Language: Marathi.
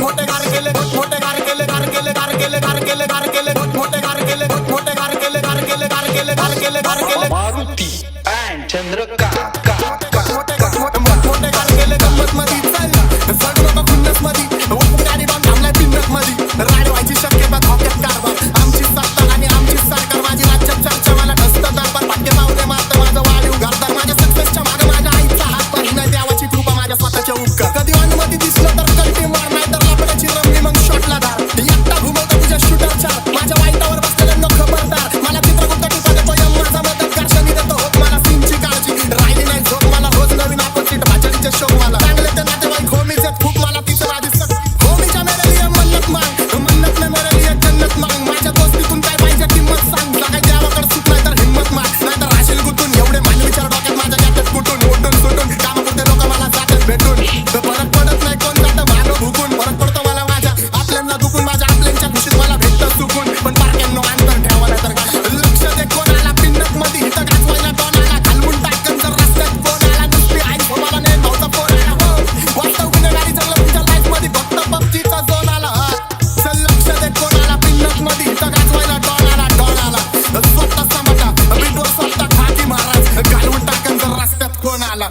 मोठे गार केले मोठे गार केले गार केले गार केले गार केले गार केले मोठे गार केले मोठे गार केले गार केले गार केले गार केले गार केले मारुती अँड चंद्रकांत मोठे गार केले गंमत मध्ये चल सगळं खुन्नस मध्ये गाडी डाऊन थांबलाय पिंडक मध्ये राड व्हायची शक्यता धोक्यात कारभार आमची सत्ता आणि आमची सरकार माझी राज्यात चर्चा मला ढसतं दरबार भाग्य पावले मात्र माझं वाढीव घरदार माझ्या सक्सेसच्या मागे माझ्या आईचा हात पाहिजे देवाची कृपा माझ्या स्वतःच्या उपकार कधी मध्ये दिसलं तर कल्टी मार नाही तर लपड्याची रमली मग शॉटला धार एकटा घुमवतो तुझ्या शूटर चार माझ्या वाईटावर बसलेल्यांना खबरदार मला चित्रगुप्त टिपा देतो यम माझा मदतगार शनी देतो होत मला सीनची काळजी राहिली नाही झोप मला रोज नवीन अपोजिट भाजडीचे शोक मला चांगले ते नातेवाईक होमीच आहेत खूप मला तिचं आधी होमीच्या मेरे लिए मन्नत मांग मन्नत में मेरे लिए जन्नत मांग माझ्या दोस्तीतून काय पाहिजे किंमत सांग सगळ्या देवाकडे सुट नाही तर हिंमत माग नाही तर राशील गुतून एवढे मानवीच्या डोक्यात माझ्या जातात कुठून ओटून सुटून कामापुरते लोक मला जातात भेटून फरक पडत नाही कोण जातं मागं भुकून फरक पडतो मला माझ्या आपल्यांना दुखून माझ्या आपल्यांच्या खुशीत मला भेटतं चुकून पण पारक्यांनो अंतर ठेवा नाही तर लक्ष दे कोणाला पिंडक मध्ये हिथं गाजवायला टोनाला घालवून टाकन जर रस्त्यात कोणाला नुसती आई मला नाही भाऊचा फोन आला हो वास्तव गुन्हेगारी जगलं तुझ्या लाईफ मध्ये फक्त पबजीचा झोन आला चल लक्ष दे कोणाला पिंडक मध्ये हिथं गाजवायला टोनाला स्वतः समजा बीटवर स्वतः खाकी महाराज घालवून टाकन जर रस्त्यात कोणाला